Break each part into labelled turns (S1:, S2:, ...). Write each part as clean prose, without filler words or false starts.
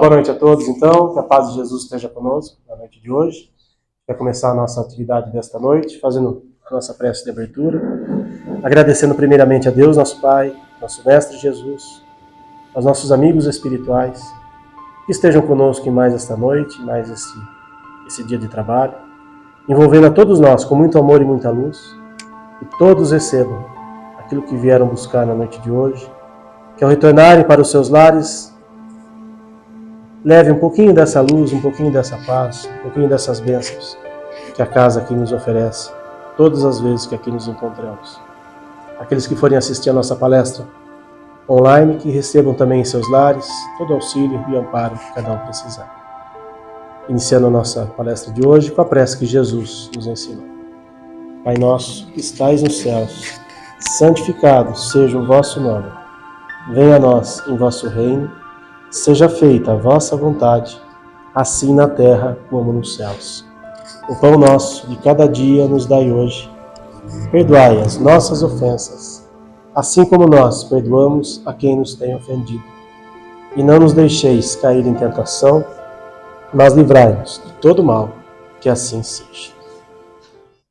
S1: boa noite a todos, então. Que a paz de Jesus esteja conosco na noite de hoje. Vai começar a nossa atividade desta noite, fazendo a nossa prece de abertura. Agradecendo primeiramente a Deus, nosso Pai, nosso Mestre Jesus, aos nossos amigos espirituais, que estejam conosco em mais esta noite, mais esse dia de trabalho, envolvendo a todos nós com muito amor e muita luz, que todos recebam aquilo que vieram buscar na noite de hoje, que ao retornarem para os seus lares, leve um pouquinho dessa luz, um pouquinho dessa paz, um pouquinho dessas bênçãos que a casa aqui nos oferece, todas as vezes que aqui nos encontramos. Aqueles que forem assistir a nossa palestra online, que recebam também em seus lares todo auxílio e amparo que cada um precisar. Iniciando a nossa palestra de hoje com a prece que Jesus nos ensinou. Pai nosso, que estais nos céus, santificado seja o vosso nome. Venha a nós em vosso reino. Seja feita a vossa vontade, assim na terra como nos céus. O pão nosso de cada dia nos dai hoje. Perdoai as nossas ofensas, assim como nós perdoamos a quem nos tem ofendido. E não nos deixeis cair em tentação, mas livrai-nos de todo mal, que assim seja.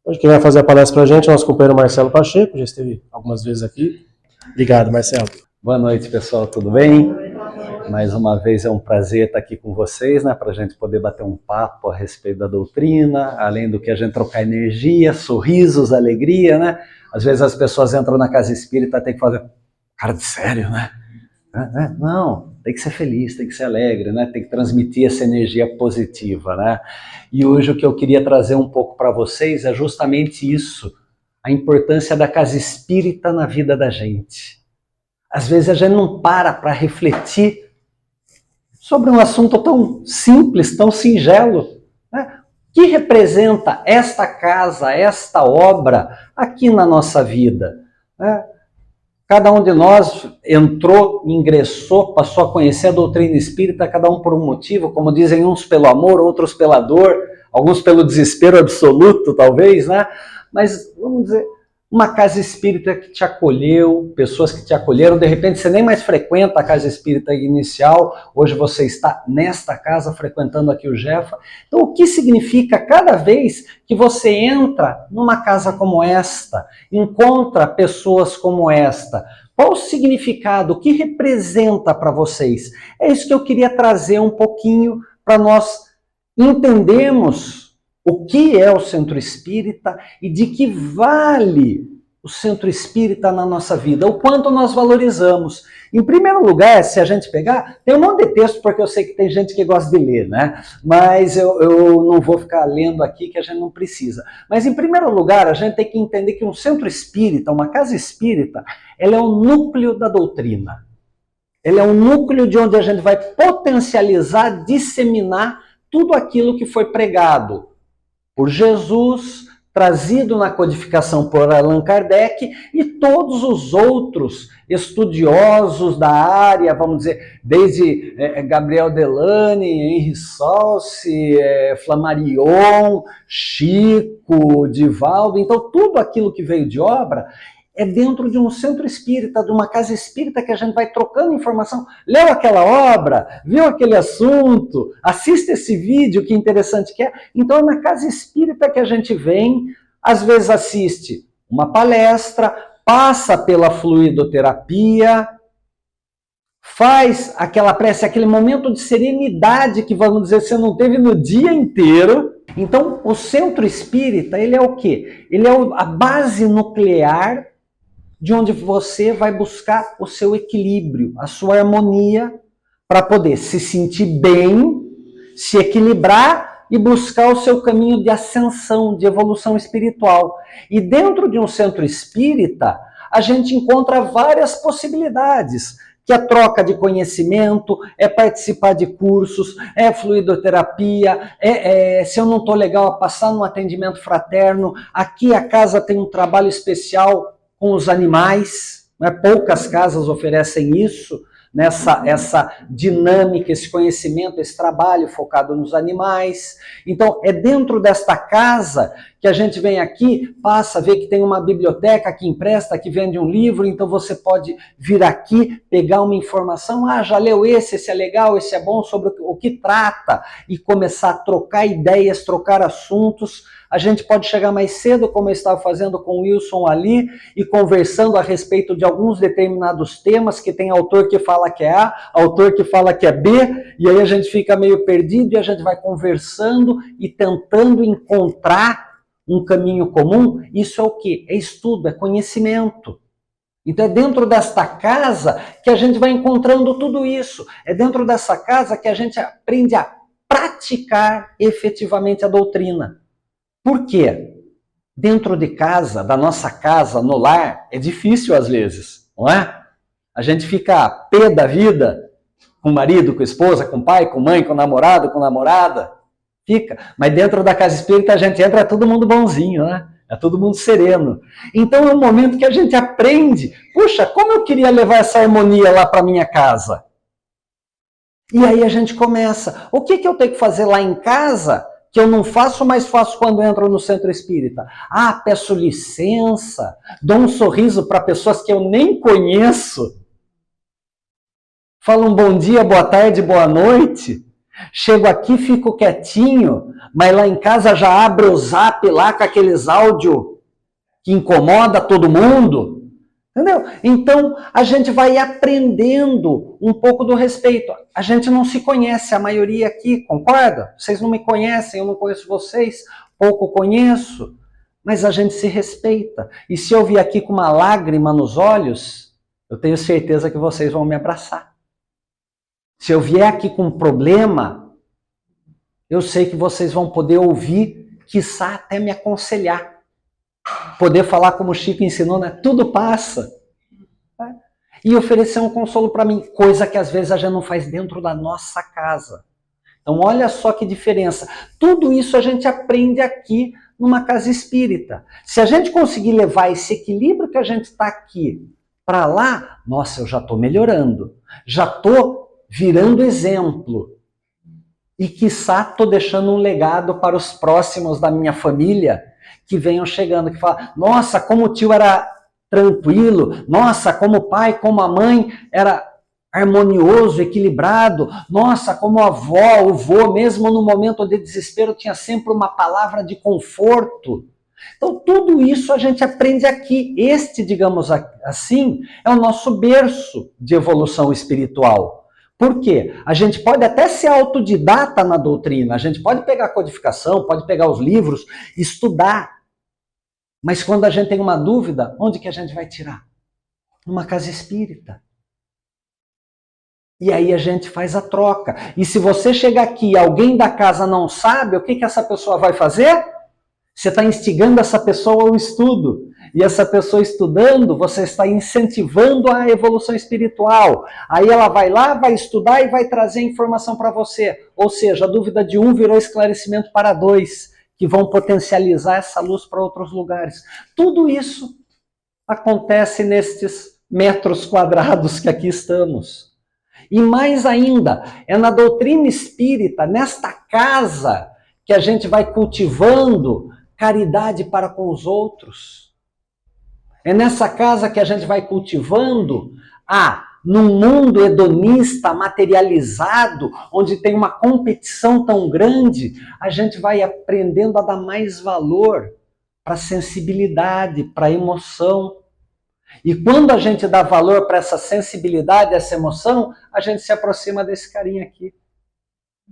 S1: Hoje quem vai fazer a palestra para a gente é o nosso companheiro Marcelo Pacheco, já esteve algumas vezes aqui. Obrigado, Marcelo.
S2: Boa noite, pessoal, tudo bem? Mais uma vez é um prazer estar aqui com vocês, né, para a gente poder bater um papo a respeito da doutrina, além do que a gente trocar energia, sorrisos, alegria, né? Às vezes as pessoas entram na casa espírita e tem que fazer cara de sério, né? Não, tem que ser feliz, tem que ser alegre, né? Tem que transmitir essa energia positiva, né? E hoje o que eu queria trazer um pouco para vocês é justamente isso, a importância da casa espírita na vida da gente. Às vezes a gente não para refletir sobre um assunto tão simples, tão singelo, né? Que representa esta casa, esta obra aqui na nossa vida, né? Cada um de nós entrou, ingressou, passou a conhecer a doutrina espírita, cada um por um motivo, como dizem uns pelo amor, outros pela dor, alguns pelo desespero absoluto, talvez, né? Mas, vamos dizer, uma casa espírita que te acolheu, pessoas que te acolheram, de repente você nem mais frequenta a casa espírita inicial, hoje você está nesta casa frequentando aqui o Jefa. Então o que significa cada vez que você entra numa casa como esta, encontra pessoas como esta? Qual o significado, o que representa para vocês? É isso que eu queria trazer um pouquinho para nós entendermos o que é o centro espírita e de que vale o centro espírita na nossa vida, o quanto nós valorizamos. Em primeiro lugar, se a gente pegar, tem um monte de texto, porque eu sei que tem gente que gosta de ler, né? Mas eu não vou ficar lendo aqui, que a gente não precisa. Mas em primeiro lugar, a gente tem que entender que um centro espírita, uma casa espírita, ela é o núcleo da doutrina. Ela é um núcleo de onde a gente vai potencializar, disseminar tudo aquilo que foi pregado por Jesus, trazido na codificação por Allan Kardec e todos os outros estudiosos da área, vamos dizer, desde Gabriel Delany, Henri Salce, Flammarion, Chico, Divaldo. Então tudo aquilo que veio de obra é dentro de um centro espírita, de uma casa espírita que a gente vai trocando informação. Leu aquela obra, viu aquele assunto, assiste esse vídeo, que interessante que é. Então é na casa espírita que a gente vem, às vezes assiste uma palestra, passa pela fluidoterapia, faz aquela prece, aquele momento de serenidade que, vamos dizer, você não teve no dia inteiro. Então o centro espírita, ele é o quê? Ele é a base nuclear de onde você vai buscar o seu equilíbrio, a sua harmonia, para poder se sentir bem, se equilibrar e buscar o seu caminho de ascensão, de evolução espiritual. E dentro de um centro espírita, a gente encontra várias possibilidades, que é troca de conhecimento, é participar de cursos, é fluidoterapia, se eu não estou legal, a passar num atendimento fraterno. Aqui a casa tem um trabalho especial com os animais, né? Poucas casas oferecem isso, essa dinâmica, esse conhecimento, esse trabalho focado nos animais. Então, é dentro desta casa que a gente vem aqui, passa, vê que tem uma biblioteca que empresta, que vende um livro, então você pode vir aqui, pegar uma informação, já leu esse é legal, esse é bom, sobre o que trata, e começar a trocar ideias, trocar assuntos. A gente pode chegar mais cedo, como eu estava fazendo com o Wilson ali, e conversando a respeito de alguns determinados temas, que tem autor que fala que é A, autor que fala que é B, e aí a gente fica meio perdido e a gente vai conversando e tentando encontrar um caminho comum. Isso é o quê? É estudo, é conhecimento. Então é dentro desta casa que a gente vai encontrando tudo isso. É dentro dessa casa que a gente aprende a praticar efetivamente a doutrina. Por quê? Dentro de casa, da nossa casa, no lar, é difícil às vezes, não é? A gente fica pé da vida, com o marido, com a esposa, com o pai, com a mãe, com o namorado, com a namorada. Fica. Mas dentro da casa espírita a gente entra, é todo mundo bonzinho, né? É todo mundo sereno. Então é um momento que a gente aprende. Puxa, como eu queria levar essa harmonia lá para minha casa? E aí a gente começa. O que eu tenho que fazer lá em casa que eu não faço, mas faço quando entro no centro espírita? Peço licença, dou um sorriso para pessoas que eu nem conheço. Falo um bom dia, boa tarde, boa noite. Chego aqui, fico quietinho, mas lá em casa já abro o zap lá com aqueles áudios que incomoda todo mundo. Entendeu? Então, a gente vai aprendendo um pouco do respeito. A gente não se conhece, a maioria aqui, concorda? Vocês não me conhecem, eu não conheço vocês, pouco conheço, mas a gente se respeita. E se eu vir aqui com uma lágrima nos olhos, eu tenho certeza que vocês vão me abraçar. Se eu vier aqui com um problema, eu sei que vocês vão poder ouvir, quiçá até me aconselhar. Poder falar como o Chico ensinou, né? Tudo passa. E oferecer um consolo para mim, coisa que às vezes a gente não faz dentro da nossa casa. Então olha só que diferença. Tudo isso a gente aprende aqui numa casa espírita. Se a gente conseguir levar esse equilíbrio que a gente está aqui para lá, nossa, eu já estou melhorando. Já estou virando exemplo. E quiçá estou deixando um legado para os próximos da minha família, que venham chegando, que falam, nossa, como o tio era tranquilo, nossa, como o pai, como a mãe era harmonioso, equilibrado, nossa, como a avó, o vô, mesmo no momento de desespero, tinha sempre uma palavra de conforto. Então, tudo isso a gente aprende aqui. Este, digamos assim, é o nosso berço de evolução espiritual. Por quê? A gente pode até ser autodidata na doutrina, a gente pode pegar a codificação, pode pegar os livros, estudar. Mas quando a gente tem uma dúvida, onde que a gente vai tirar? Numa casa espírita. E aí a gente faz a troca. E se você chegar aqui e alguém da casa não sabe, o que essa pessoa vai fazer? Você está instigando essa pessoa ao estudo. E essa pessoa estudando, você está incentivando a evolução espiritual. Aí ela vai lá, vai estudar e vai trazer informação para você. Ou seja, a dúvida de um virou esclarecimento para dois, que vão potencializar essa luz para outros lugares. Tudo isso acontece nestes metros quadrados que aqui estamos. E mais ainda, é na doutrina espírita, nesta casa, que a gente vai cultivando caridade para com os outros. É nessa casa que a gente vai cultivando, num mundo hedonista, materializado, onde tem uma competição tão grande, a gente vai aprendendo a dar mais valor para a sensibilidade, para a emoção. E quando a gente dá valor para essa sensibilidade, essa emoção, a gente se aproxima desse carinha aqui.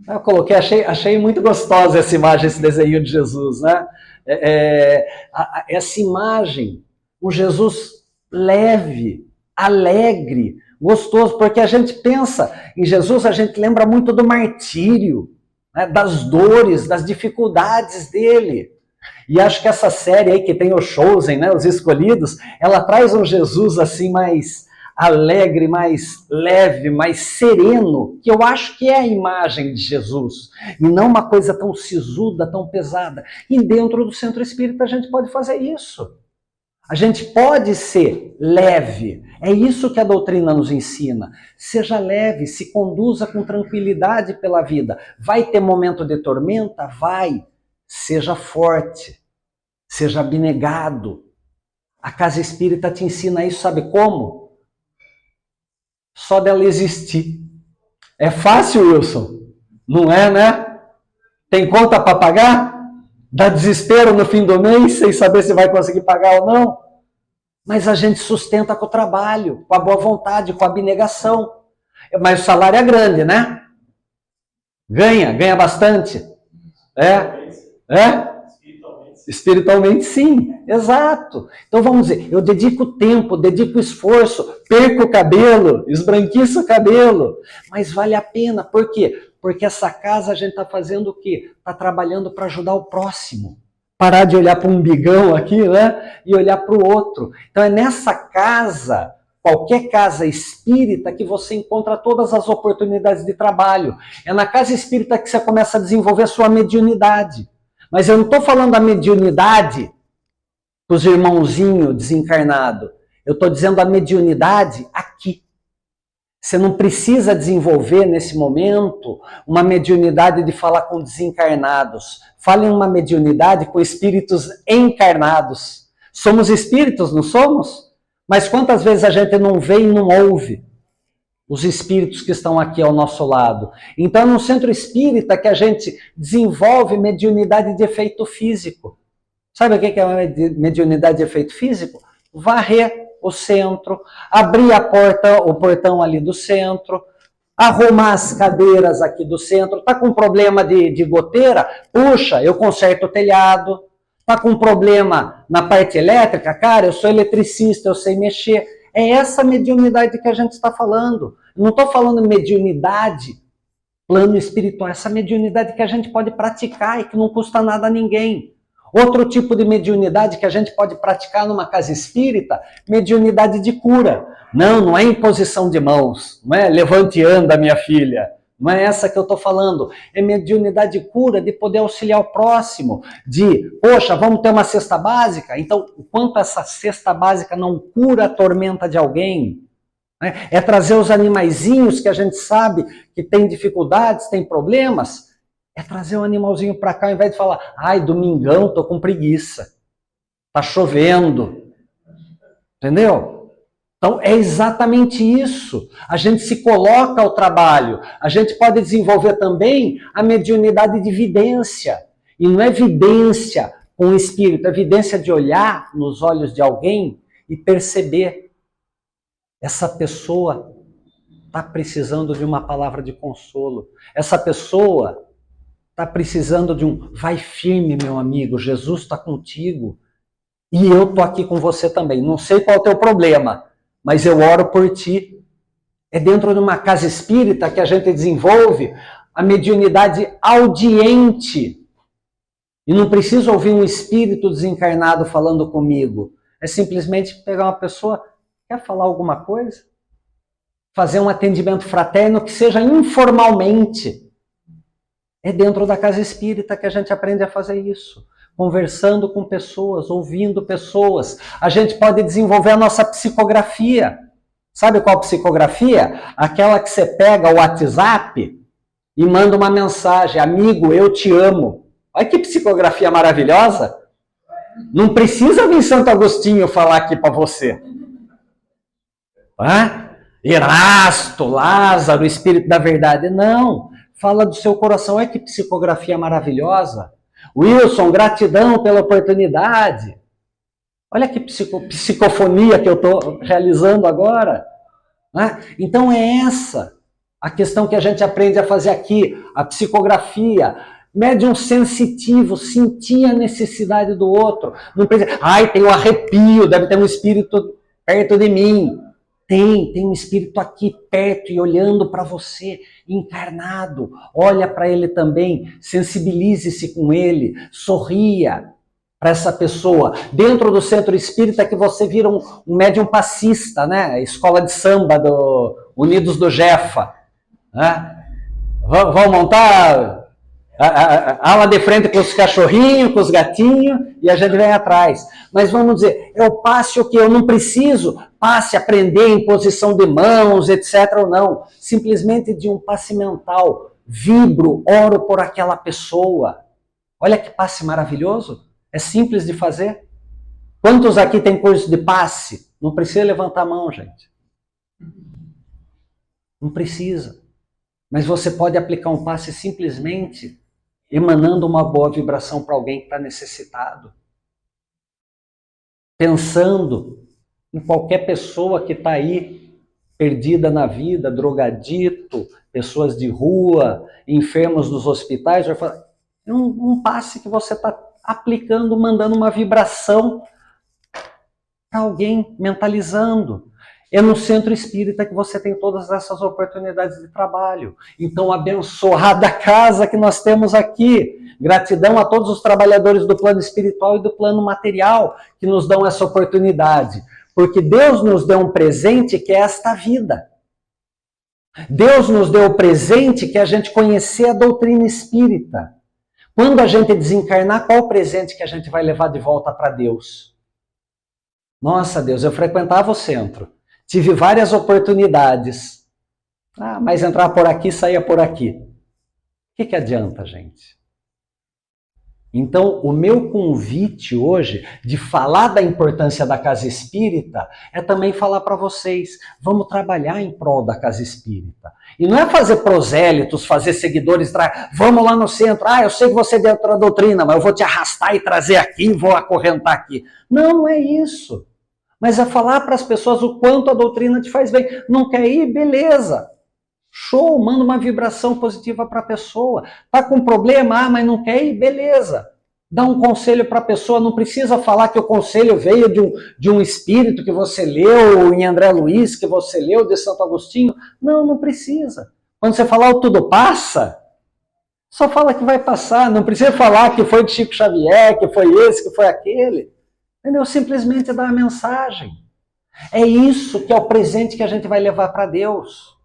S2: Eu coloquei, achei muito gostosa essa imagem, esse desenho de Jesus, né? Essa imagem, um Jesus leve, alegre, gostoso, porque a gente pensa em Jesus, a gente lembra muito do martírio, né? Das dores, das dificuldades dele. E acho que essa série aí que tem o Chosen, né, os escolhidos, ela traz um Jesus assim mais alegre, mais leve, mais sereno, que eu acho que é a imagem de Jesus, e não uma coisa tão sisuda, tão pesada. E dentro do centro espírita a gente pode fazer isso. A gente pode ser leve. É isso que a doutrina nos ensina. Seja leve, se conduza com tranquilidade pela vida. Vai ter momento de tormenta? Vai. Seja forte. Seja abnegado. A casa espírita te ensina isso, sabe como? Só dela existir. É fácil, Wilson? Não é, né? Tem conta para pagar? Dá desespero no fim do mês, sem saber se vai conseguir pagar ou não? Mas a gente sustenta com o trabalho, com a boa vontade, com a abnegação. Mas o salário é grande, né? Ganha bastante. Espiritualmente, sim, exato. Então vamos dizer, eu dedico tempo, dedico esforço, perco o cabelo, esbranquiço o cabelo, mas vale a pena. Por quê? Porque essa casa a gente está fazendo o quê? Está trabalhando para ajudar o próximo. Parar de olhar para um umbigão aqui, né? E olhar para o outro. Então é nessa casa, qualquer casa espírita, que você encontra todas as oportunidades de trabalho. É na casa espírita que você começa a desenvolver a sua mediunidade. Mas eu não estou falando da mediunidade para os irmãozinhos desencarnados. Eu estou dizendo a mediunidade aqui. Você não precisa desenvolver nesse momento uma mediunidade de falar com desencarnados. Fale em uma mediunidade com espíritos encarnados. Somos espíritos, não somos? Mas quantas vezes a gente não vê e não ouve os espíritos que estão aqui ao nosso lado? Então, no centro espírita que a gente desenvolve mediunidade de efeito físico. Sabe o que é uma mediunidade de efeito físico? Varrer o centro, abrir a porta, o portão ali do centro, arrumar as cadeiras aqui do centro. Tá com problema de goteira? Puxa, eu conserto o telhado. Tá com problema na parte elétrica? Cara, eu sou eletricista, eu sei mexer. É essa mediunidade que a gente está falando. Não estou falando mediunidade, plano espiritual, essa mediunidade que a gente pode praticar e que não custa nada a ninguém. Outro tipo de mediunidade que a gente pode praticar numa casa espírita, mediunidade de cura. Não é imposição de mãos, não é levante e anda, minha filha. Não é essa que eu estou falando. É mediunidade de cura, de poder auxiliar o próximo, de, poxa, vamos ter uma cesta básica? Então, o quanto essa cesta básica não cura a tormenta de alguém? Né? É trazer os animaizinhos que a gente sabe que tem dificuldades, tem problemas. É trazer um animalzinho para cá, ao invés de falar, ai, domingão, tô com preguiça. Tá chovendo. Entendeu? Então, é exatamente isso. A gente se coloca ao trabalho. A gente pode desenvolver também a mediunidade de vidência. E não é vidência com o espírito, é vidência de olhar nos olhos de alguém e perceber. Essa pessoa está precisando de uma palavra de consolo. Essa pessoa está precisando de um vai firme, meu amigo, Jesus está contigo. E eu estou aqui com você também. Não sei qual é o teu problema, mas eu oro por ti. É dentro de uma casa espírita que a gente desenvolve a mediunidade audiente. E não preciso ouvir um espírito desencarnado falando comigo. É simplesmente pegar uma pessoa, quer falar alguma coisa? Fazer um atendimento fraterno que seja informalmente. É dentro da casa espírita que a gente aprende a fazer isso. Conversando com pessoas, ouvindo pessoas. A gente pode desenvolver a nossa psicografia. Sabe qual psicografia? Aquela que você pega o WhatsApp e manda uma mensagem, amigo, eu te amo. Olha que psicografia maravilhosa. Não precisa vir Santo Agostinho falar aqui para você. Erasto, Lázaro, Espírito da Verdade. Não. Fala do seu coração. Olha que psicografia maravilhosa. Wilson, gratidão pela oportunidade. Olha que psicofonia que eu estou realizando agora. Né? Então é essa a questão que a gente aprende a fazer aqui. A psicografia. Médium sensitivo, sentir a necessidade do outro. Não precisa, ai, tem um arrepio, deve ter um espírito perto de mim. Tem um espírito aqui perto e olhando para você, encarnado. Olha para ele também, sensibilize-se com ele, sorria para essa pessoa. Dentro do centro espírita que você vira um médium passista, né? Escola de samba do Unidos do Jefa. Né? Vão montar a ala de frente com os cachorrinhos, com os gatinhos, e a gente vem atrás. Mas vamos dizer, é o passe o que eu não preciso, passe aprender em posição de mãos, etc. ou não. Simplesmente de um passe mental. Vibro, oro por aquela pessoa. Olha que passe maravilhoso. É simples de fazer. Quantos aqui tem curso de passe? Não precisa levantar a mão, gente. Não precisa. Mas você pode aplicar um passe simplesmente emanando uma boa vibração para alguém que está necessitado. Pensando em qualquer pessoa que está aí perdida na vida, drogadito, pessoas de rua, enfermos dos hospitais. Vai falar, um passe que você está aplicando, mandando uma vibração para alguém, mentalizando. É no centro espírita que você tem todas essas oportunidades de trabalho. Então, abençoada casa que nós temos aqui. Gratidão a todos os trabalhadores do plano espiritual e do plano material que nos dão essa oportunidade. Porque Deus nos deu um presente que é esta vida. Deus nos deu o presente que é a gente conhecer a doutrina espírita. Quando a gente desencarnar, qual o presente que a gente vai levar de volta para Deus? Nossa, Deus, eu frequentava o centro. Tive várias oportunidades. Mas entrar por aqui, saía por aqui. O que adianta, gente? Então, o meu convite hoje de falar da importância da casa espírita é também falar para vocês, vamos trabalhar em prol da casa espírita. E não é fazer prosélitos, fazer seguidores, vamos lá no centro, eu sei que você é de outra doutrina, mas eu vou te arrastar e trazer aqui, vou acorrentar aqui. Não é isso. Mas é falar para as pessoas o quanto a doutrina te faz bem. Não quer ir? Beleza. Show, manda uma vibração positiva para a pessoa. Tá com problema? Mas não quer ir? Beleza. Dá um conselho para a pessoa. Não precisa falar que o conselho veio de um espírito que você leu em André Luiz, que você leu de Santo Agostinho. Não precisa. Quando você falar o tudo passa, só fala que vai passar. Não precisa falar que foi de Chico Xavier, que foi esse, que foi aquele. Entendeu? Simplesmente dar a mensagem. É isso que é o presente que a gente vai levar para Deus.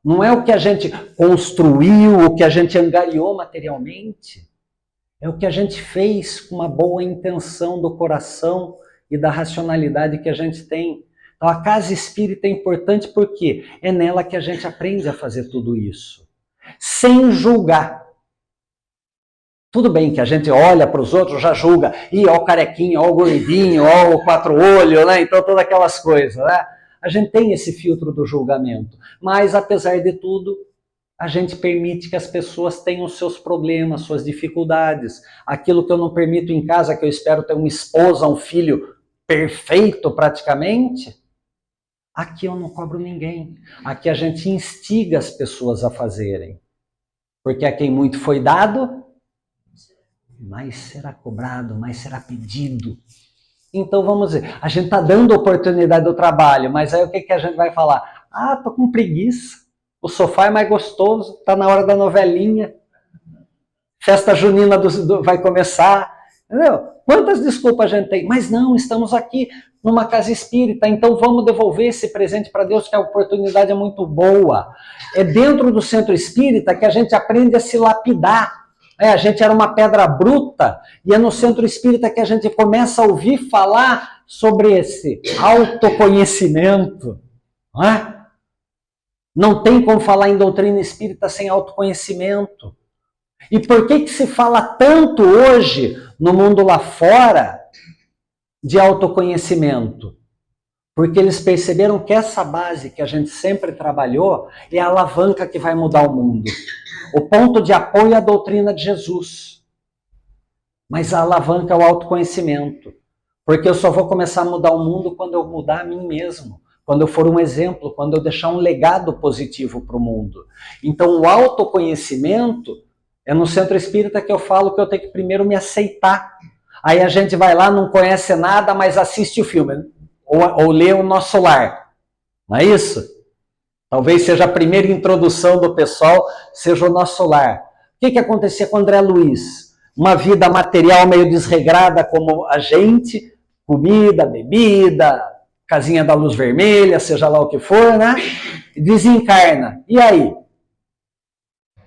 S2: Não é o que a gente construiu, o que a gente angariou materialmente. É o que a gente fez com uma boa intenção do coração e da racionalidade que a gente tem. Então a casa espírita é importante porque é nela que a gente aprende a fazer tudo isso. Sem julgar. Tudo bem que a gente olha para os outros, já julga. Ó o carequinho, ó o gordinho, ó o quatro olhos, né? Então todas aquelas coisas, né? A gente tem esse filtro do julgamento. Mas, apesar de tudo, a gente permite que as pessoas tenham seus problemas, suas dificuldades. Aquilo que eu não permito em casa, que eu espero ter uma esposa, um filho perfeito praticamente, aqui eu não cobro ninguém. Aqui a gente instiga as pessoas a fazerem. Porque a quem muito foi dado, mais será cobrado, mais será pedido. Então vamos dizer, a gente está dando oportunidade do trabalho, mas aí o que a gente vai falar? Tô com preguiça, o sofá é mais gostoso, está na hora da novelinha, festa junina vai começar, entendeu? Quantas desculpas a gente tem? Mas não, estamos aqui numa casa espírita, então vamos devolver esse presente para Deus, que a oportunidade é muito boa. É dentro do centro espírita que a gente aprende a se lapidar. A gente era uma pedra bruta e é no centro espírita que a gente começa a ouvir falar sobre esse autoconhecimento. Não é? Não tem como falar em doutrina espírita sem autoconhecimento. E por que se fala tanto hoje no mundo lá fora de autoconhecimento? Porque eles perceberam que essa base que a gente sempre trabalhou é a alavanca que vai mudar o mundo. O ponto de apoio é a doutrina de Jesus. Mas a alavanca é o autoconhecimento. Porque eu só vou começar a mudar o mundo quando eu mudar a mim mesmo. Quando eu for um exemplo, quando eu deixar um legado positivo para o mundo. Então o autoconhecimento é no centro espírita que eu falo que eu tenho que primeiro me aceitar. Aí a gente vai lá, não conhece nada, mas assiste o filme. Ou lê o Nosso Lar. Não é isso? Talvez seja a primeira introdução do pessoal, seja o Nosso Lar. O que acontecia com André Luiz? Uma vida material meio desregrada como a gente, comida, bebida, casinha da luz vermelha, seja lá o que for, né? Desencarna. E aí?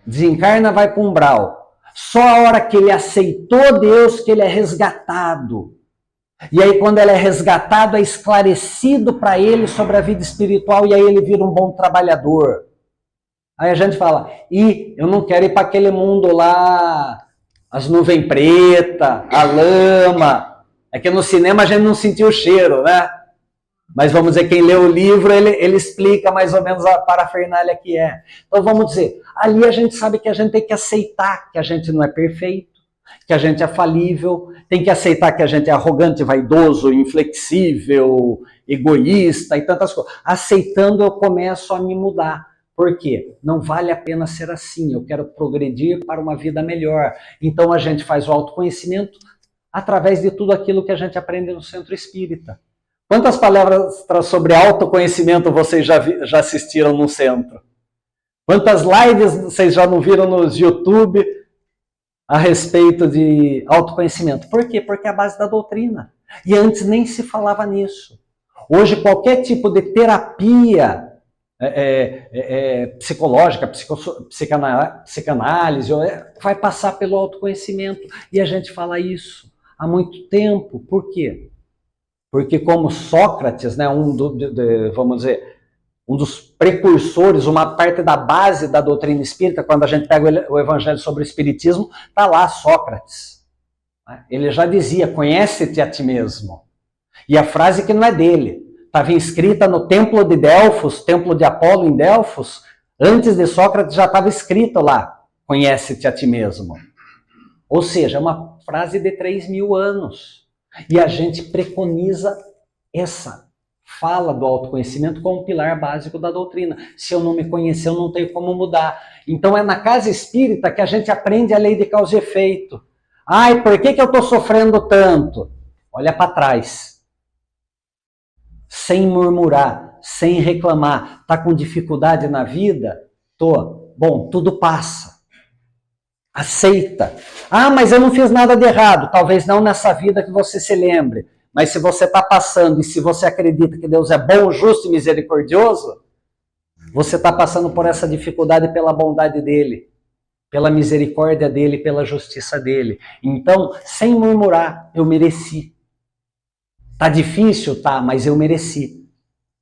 S2: Desencarna, vai para o umbral. Só a hora que ele aceitou Deus que ele é resgatado. E aí quando ele é resgatado, é esclarecido para ele sobre a vida espiritual e aí ele vira um bom trabalhador. Aí a gente fala, eu não quero ir para aquele mundo lá as nuvens pretas, a lama. É que no cinema a gente não sentiu o cheiro, né? Mas vamos dizer, quem lê o livro, ele explica mais ou menos a parafernália que é. Então vamos dizer, ali a gente sabe que a gente tem que aceitar que a gente não é perfeito, que a gente é falível, tem que aceitar que a gente é arrogante, vaidoso, inflexível, egoísta e tantas coisas. Aceitando, eu começo a me mudar. Por quê? Não vale a pena ser assim, eu quero progredir para uma vida melhor. Então a gente faz o autoconhecimento através de tudo aquilo que a gente aprende no centro espírita. Quantas palestras sobre autoconhecimento vocês já assistiram no centro? Quantas lives vocês já não viram nos YouTube a respeito de autoconhecimento? Por quê? Porque é a base da doutrina. E antes nem se falava nisso. Hoje qualquer tipo de terapia psicológica, psicanálise, vai passar pelo autoconhecimento. E a gente fala isso há muito tempo. Por quê? Porque como Sócrates, né, vamos dizer, um dos precursores, uma parte da base da doutrina espírita, quando a gente pega o Evangelho sobre o Espiritismo, está lá Sócrates. Ele já dizia, conhece-te a ti mesmo. E a frase que não é dele, estava inscrita no templo de Delfos, templo de Apolo em Delfos, antes de Sócrates já estava escrito lá, conhece-te a ti mesmo. Ou seja, é uma frase de 3.000 anos. E a gente preconiza essa fala do autoconhecimento como pilar básico da doutrina. Se eu não me conhecer, eu não tenho como mudar. Então é na casa espírita que a gente aprende a lei de causa e efeito. Ai, por que eu estou sofrendo tanto? Olha para trás. Sem murmurar, sem reclamar. Está com dificuldade na vida? Tô. Bom, tudo passa. Aceita. Ah, mas eu não fiz nada de errado. Talvez não nessa vida que você se lembre. Mas se você está passando e se você acredita que Deus é bom, justo e misericordioso, você está passando por essa dificuldade pela bondade dele, pela misericórdia dele, pela justiça dele. Então, sem murmurar, eu mereci. Tá difícil? Tá, mas eu mereci.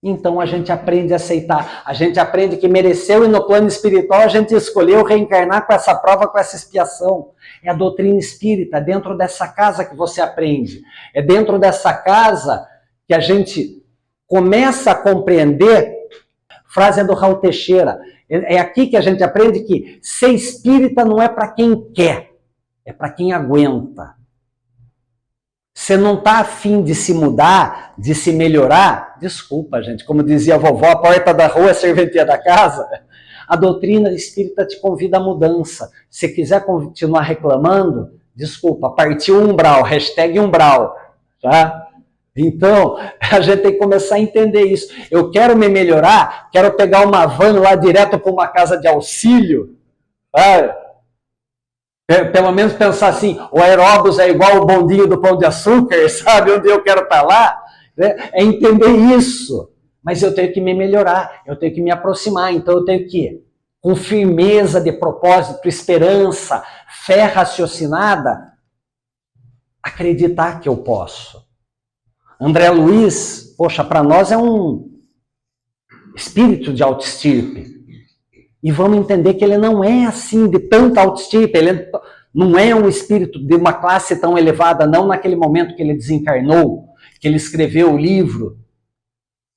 S2: Então a gente aprende a aceitar, a gente aprende que mereceu e no plano espiritual a gente escolheu reencarnar com essa prova, com essa expiação. É a doutrina espírita, é dentro dessa casa que você aprende. É dentro dessa casa que a gente começa a compreender, frase do Raul Teixeira, é aqui que a gente aprende que ser espírita não é para quem quer, é para quem aguenta. Você não está afim de se mudar, de se melhorar? Desculpa, gente. Como dizia a vovó, a porta da rua é a serventia da casa. A doutrina espírita te convida à mudança. Se quiser continuar reclamando, desculpa, partiu o umbral, #umbral. Tá? Então, a gente tem que começar a entender isso. Eu quero me melhorar, quero pegar uma van lá direto para uma casa de auxílio. Tá? Pelo menos pensar assim, o aeróbus é igual o bondinho do Pão de Açúcar, sabe? Onde eu quero estar lá. Né? É entender isso. Mas eu tenho que me melhorar, eu tenho que me aproximar. Então eu tenho que, com firmeza de propósito, esperança, fé raciocinada, acreditar que eu posso. André Luiz, poxa, para nós é um espírito de autoestirpe. E vamos entender que ele não é assim, de tanta autoestima, ele não é um espírito de uma classe tão elevada, não naquele momento que ele desencarnou, que ele escreveu o livro.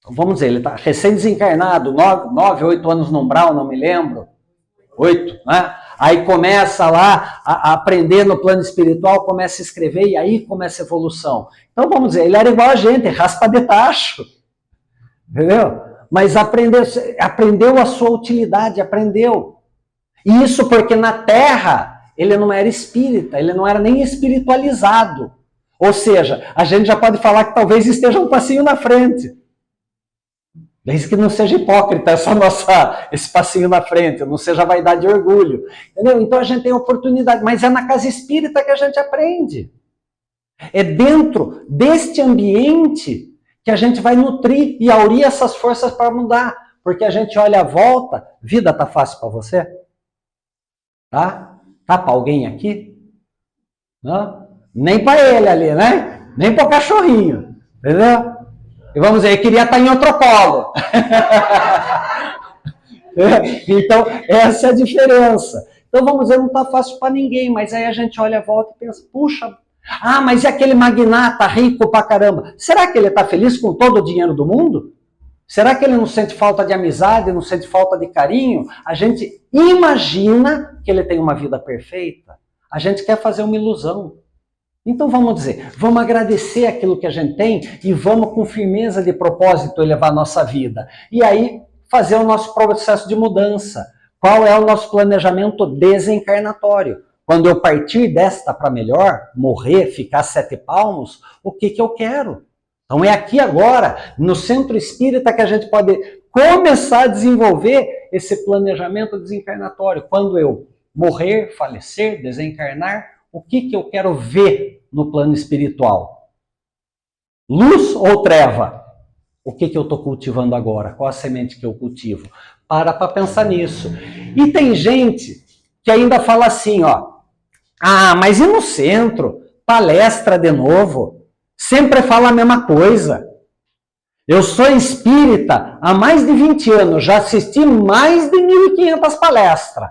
S2: Vamos dizer, ele está recém-desencarnado, 9, 8 anos no umbral, não me lembro, 8, né? Aí começa lá a aprender no plano espiritual, começa a escrever e aí começa a evolução. Então vamos dizer, ele era igual a gente, raspa de tacho, entendeu? Mas aprendeu a sua utilidade, aprendeu. E isso porque na Terra ele não era espírita, ele não era nem espiritualizado. Ou seja, a gente já pode falar que talvez esteja um passinho na frente. Desde que não seja hipócrita esse passinho na frente, não seja vaidade e orgulho. Entendeu? Então a gente tem oportunidade, mas é na casa espírita que a gente aprende. É dentro deste ambiente que a gente vai nutrir e aurir essas forças para mudar. Porque a gente olha à volta, vida tá fácil para você? Tá? Tá para alguém aqui? Não? Nem para ele ali, né? Nem para o cachorrinho. Entendeu? E vamos dizer, ele queria estar em outro colo. Então, essa é a diferença. Então vamos dizer, não está fácil para ninguém, mas aí a gente olha a volta e pensa, puxa, mas e aquele magnata rico pra caramba? Será que ele está feliz com todo o dinheiro do mundo? Será que ele não sente falta de amizade, não sente falta de carinho? A gente imagina que ele tem uma vida perfeita. A gente quer fazer uma ilusão. Então vamos dizer, vamos agradecer aquilo que a gente tem e vamos com firmeza de propósito elevar a nossa vida. E aí fazer o nosso processo de mudança. Qual é o nosso planejamento desencarnatório? Quando eu partir desta para melhor, morrer, ficar 7 palmos, o que eu quero? Então é aqui agora, no centro espírita, que a gente pode começar a desenvolver esse planejamento desencarnatório. Quando eu morrer, falecer, desencarnar, o que eu quero ver no plano espiritual? Luz ou treva? O que eu estou cultivando agora? Qual a semente que eu cultivo? Para pensar nisso. E tem gente que ainda fala assim, ó, mas e no centro? Palestra de novo? Sempre fala a mesma coisa. Eu sou espírita há mais de 20 anos, já assisti mais de 1.500 palestras.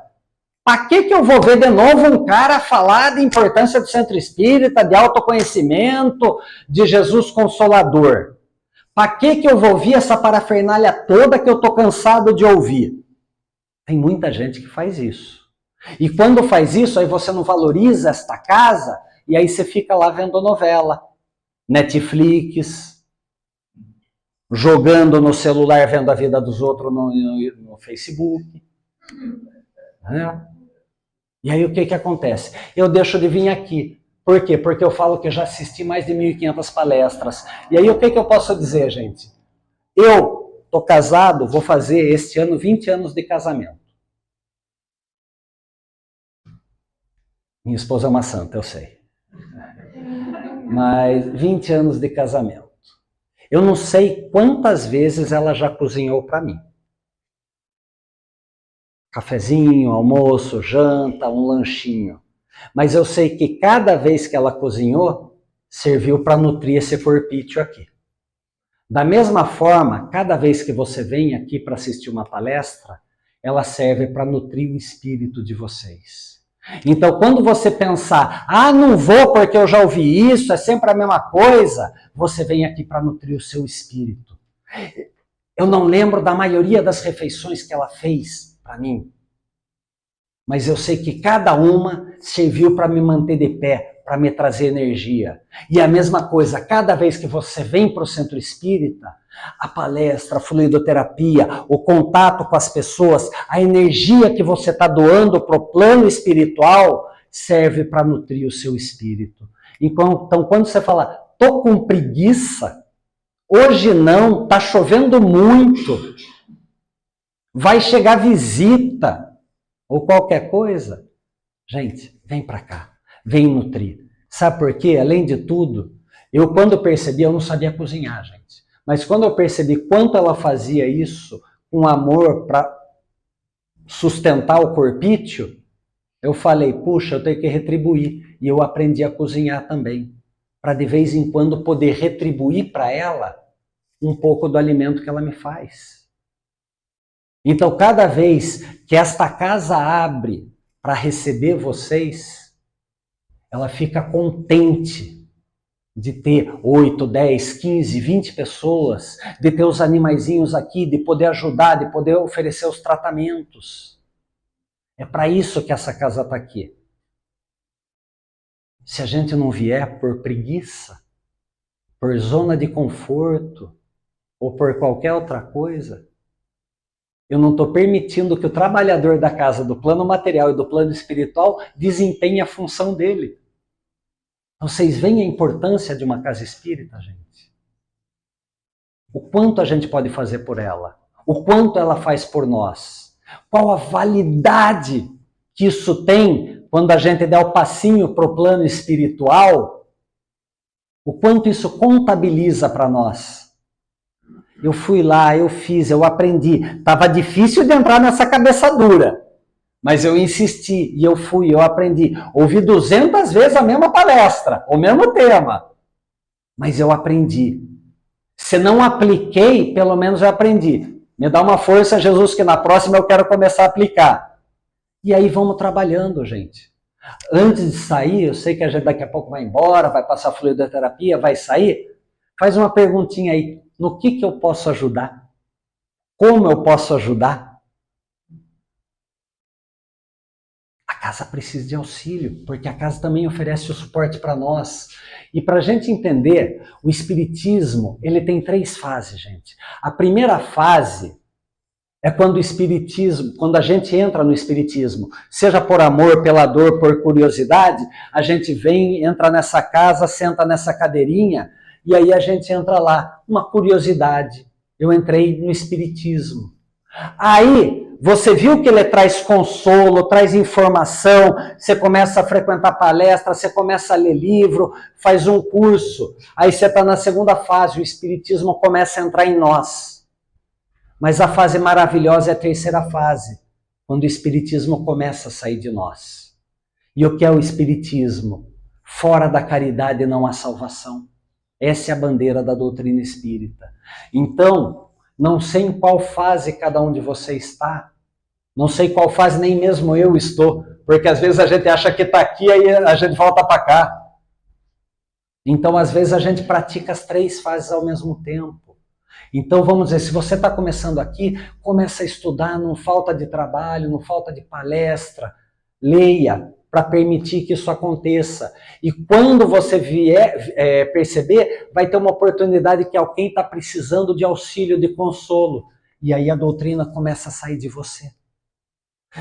S2: Para que eu vou ver de novo um cara falar da importância do centro espírita, de autoconhecimento, de Jesus Consolador? Para que eu vou ouvir essa parafernália toda que eu estou cansado de ouvir? Tem muita gente que faz isso. E quando faz isso, aí você não valoriza esta casa, e aí você fica lá vendo novela, Netflix, jogando no celular, vendo a vida dos outros no Facebook. E aí o que acontece? Eu deixo de vir aqui. Por quê? Porque eu falo que eu já assisti mais de 1.500 palestras. E aí o que eu posso dizer, gente? Eu estou casado, vou fazer este ano 20 anos de casamento. Minha esposa é uma santa, eu sei. Mas 20 anos de casamento. Eu não sei quantas vezes ela já cozinhou para mim. Cafezinho, almoço, janta, um lanchinho. Mas eu sei que cada vez que ela cozinhou, serviu para nutrir esse corpício aqui. Da mesma forma, cada vez que você vem aqui para assistir uma palestra, ela serve para nutrir o espírito de vocês. Então, quando você pensar, não vou porque eu já ouvi isso, é sempre a mesma coisa, você vem aqui para nutrir o seu espírito. Eu não lembro da maioria das refeições que ela fez para mim, mas eu sei que cada uma serviu para me manter de pé, para me trazer energia. E a mesma coisa, cada vez que você vem para o centro espírita, a palestra, a fluidoterapia, o contato com as pessoas, a energia que você está doando para o plano espiritual serve para nutrir o seu espírito. Então, quando você fala, tô com preguiça, hoje não, tá chovendo muito, vai chegar visita, ou qualquer coisa, gente, vem para cá, vem nutrir. Sabe por quê? Além de tudo, eu quando percebi, eu não sabia cozinhar, gente. Mas quando eu percebi quanto ela fazia isso com amor para sustentar o corpício, eu falei, puxa, eu tenho que retribuir. E eu aprendi a cozinhar também, para de vez em quando poder retribuir para ela um pouco do alimento que ela me faz. Então, cada vez que esta casa abre para receber vocês, ela fica contente de ter 8, 10, 15, 20 pessoas, de ter os animaizinhos aqui, de poder ajudar, de poder oferecer os tratamentos. É para isso que essa casa está aqui. Se a gente não vier por preguiça, por zona de conforto, ou por qualquer outra coisa, eu não estou permitindo que o trabalhador da casa, do plano material e do plano espiritual, desempenhe a função dele. Vocês veem a importância de uma casa espírita, gente? O quanto a gente pode fazer por ela? O quanto ela faz por nós? Qual a validade que isso tem quando a gente der o passinho para o plano espiritual? O quanto isso contabiliza para nós? Eu fui lá, eu fiz, eu aprendi. Estava difícil de entrar nessa cabeça dura. Mas eu insisti, e eu fui, eu aprendi. Ouvi 200 vezes a mesma palestra, o mesmo tema. Mas eu aprendi. Se não apliquei, pelo menos eu aprendi. Me dá uma força, Jesus, que na próxima eu quero começar a aplicar. E aí vamos trabalhando, gente. Antes de sair, eu sei que a gente daqui a pouco vai embora, vai passar fluidoterapia, vai sair. Faz uma perguntinha aí. No que eu posso ajudar? Como eu posso ajudar? A casa precisa de auxílio, porque a casa também oferece o suporte para nós. E para a gente entender, o Espiritismo, ele tem 3 fases, gente. A primeira fase é quando o Espiritismo, quando a gente entra no Espiritismo, seja por amor, pela dor, por curiosidade, a gente vem, entra nessa casa, senta nessa cadeirinha, e aí a gente entra lá, uma curiosidade. Eu entrei no Espiritismo. Aí, você viu que ele traz consolo, traz informação, você começa a frequentar palestra, você começa a ler livro, faz um curso, aí você está na segunda fase, o Espiritismo começa a entrar em nós. Mas a fase maravilhosa é a terceira fase, quando o Espiritismo começa a sair de nós. E o que é o Espiritismo? Fora da caridade não há salvação. Essa é a bandeira da doutrina espírita. Então, não sei em qual fase cada um de vocês está, não sei qual fase nem mesmo eu estou, porque às vezes a gente acha que está aqui, aí a gente volta para cá. Então, às vezes a gente pratica as 3 fases ao mesmo tempo. Então, vamos dizer, se você está começando aqui, começa a estudar, não falta de trabalho, não falta de palestra, leia, para permitir que isso aconteça. E quando você vier perceber, vai ter uma oportunidade que alguém está precisando de auxílio, de consolo. E aí a doutrina começa a sair de você.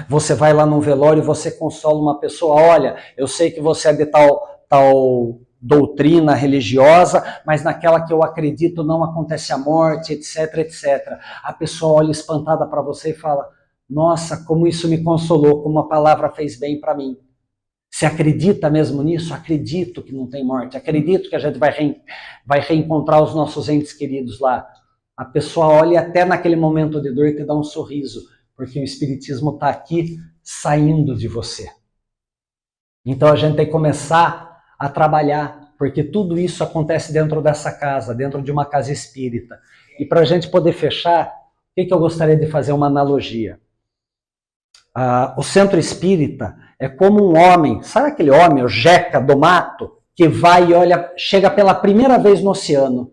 S2: Você vai lá num velório e você consola uma pessoa, olha, eu sei que você é de tal doutrina religiosa, mas naquela que eu acredito não acontece a morte, etc, etc. A pessoa olha espantada para você e fala, nossa, como isso me consolou, como a palavra fez bem para mim. Você acredita mesmo nisso? Acredito que não tem morte. Acredito que a gente vai reencontrar os nossos entes queridos lá. A pessoa olha até naquele momento de dor e te dá um sorriso, porque o Espiritismo está aqui saindo de você. Então a gente tem que começar a trabalhar, porque tudo isso acontece dentro dessa casa, dentro de uma casa espírita. E para a gente poder fechar, o que eu gostaria de fazer uma analogia? O centro espírita é como um homem, sabe aquele homem, o Jeca do mato, que vai e olha, chega pela primeira vez no oceano,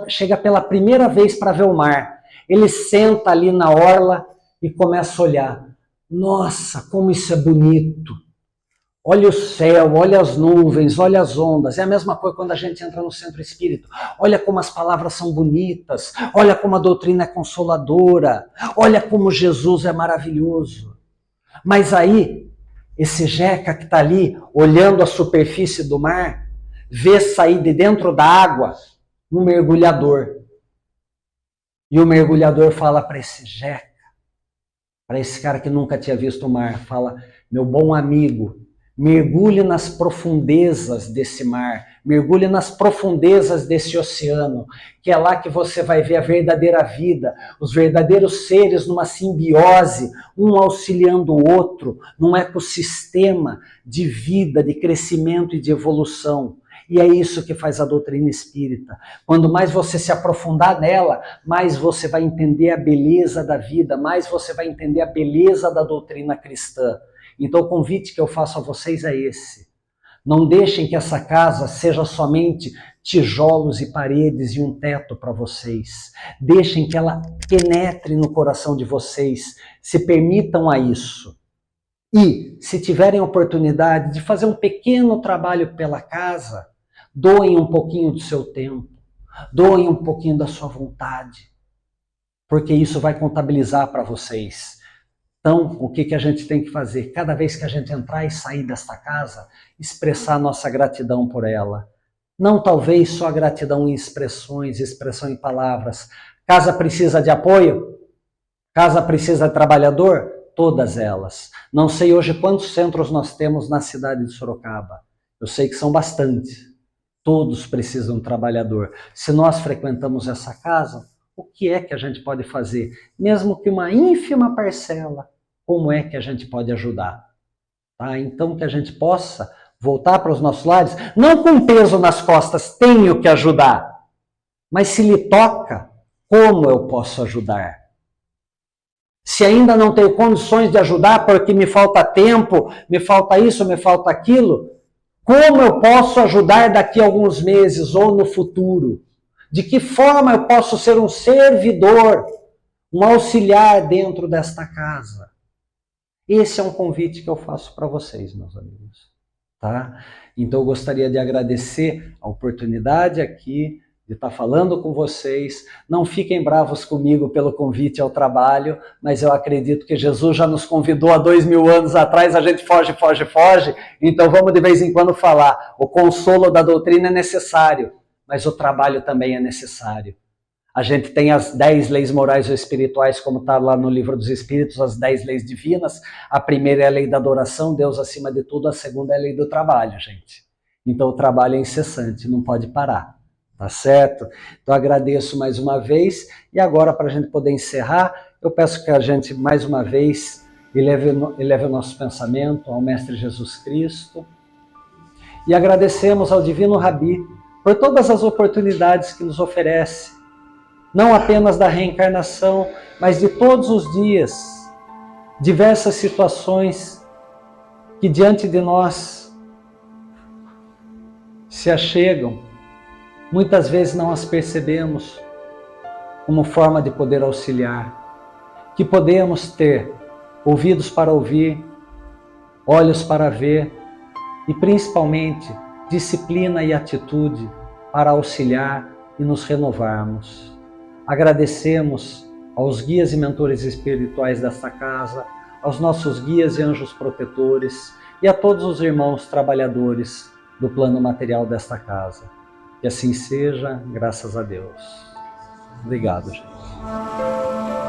S2: chega pela primeira vez para ver o mar, ele senta ali na orla e começa a olhar, nossa, como isso é bonito, olha o céu, olha as nuvens, olha as ondas, é a mesma coisa quando a gente entra no centro espírita, olha como as palavras são bonitas, olha como a doutrina é consoladora, olha como Jesus é maravilhoso. Mas aí, esse Jeca que está ali, olhando a superfície do mar, vê sair de dentro da água um mergulhador. E o mergulhador fala para esse Jeca, para esse cara que nunca tinha visto o mar, fala, meu bom amigo, mergulhe nas profundezas desse mar, mergulhe nas profundezas desse oceano, que é lá que você vai ver a verdadeira vida, os verdadeiros seres numa simbiose, um auxiliando o outro, num ecossistema de vida, de crescimento e de evolução. E é isso que faz a doutrina espírita. Quando mais você se aprofundar nela, mais você vai entender a beleza da vida, mais você vai entender a beleza da doutrina cristã. Então o convite que eu faço a vocês é esse. Não deixem que essa casa seja somente tijolos e paredes e um teto para vocês. Deixem que ela penetre no coração de vocês. Se permitam a isso. E, se tiverem oportunidade de fazer um pequeno trabalho pela casa, doem um pouquinho do seu tempo. Doem um pouquinho da sua vontade. Porque isso vai contabilizar para vocês. Então, o que a gente tem que fazer? Cada vez que a gente entrar e sair desta casa, expressar nossa gratidão por ela. Não talvez só gratidão em expressões, expressão em palavras. Casa precisa de apoio? Casa precisa de trabalhador? Todas elas. Não sei hoje quantos centros nós temos na cidade de Sorocaba. Eu sei que são bastantes. Todos precisam de trabalhador. Se nós frequentamos essa casa, o que é que a gente pode fazer? Mesmo que uma ínfima parcela, como é que a gente pode ajudar? Tá? Então que a gente possa voltar para os nossos lares, não com peso nas costas, tenho que ajudar, mas se lhe toca, como eu posso ajudar? Se ainda não tenho condições de ajudar porque me falta tempo, me falta isso, me falta aquilo, como eu posso ajudar daqui a alguns meses ou no futuro? De que forma eu posso ser um servidor, um auxiliar dentro desta casa? Esse é um convite que eu faço para vocês, meus amigos. Tá? Então eu gostaria de agradecer a oportunidade aqui de estar falando com vocês. Não fiquem bravos comigo pelo convite ao trabalho, mas eu acredito que Jesus já nos convidou há 2000 anos atrás, a gente foge, então vamos de vez em quando falar. O consolo da doutrina é necessário, mas o trabalho também é necessário. A gente tem as 10 leis morais ou espirituais, como está lá no livro dos Espíritos, as 10 leis divinas. A primeira é a lei da adoração, Deus acima de tudo. A segunda é a lei do trabalho, gente. Então o trabalho é incessante, não pode parar. Tá certo? Então agradeço mais uma vez. E agora, para a gente poder encerrar, eu peço que a gente, mais uma vez, eleve o nosso pensamento ao Mestre Jesus Cristo. E agradecemos ao Divino Rabi por todas as oportunidades que nos oferece, não apenas da reencarnação, mas de todos os dias, diversas situações que diante de nós se achegam, muitas vezes não as percebemos como forma de poder auxiliar, que podemos ter ouvidos para ouvir, olhos para ver e principalmente disciplina e atitude para auxiliar e nos renovarmos. Agradecemos aos guias e mentores espirituais desta casa, aos nossos guias e anjos protetores e a todos os irmãos trabalhadores do plano material desta casa. Que assim seja, graças a Deus. Obrigado, gente.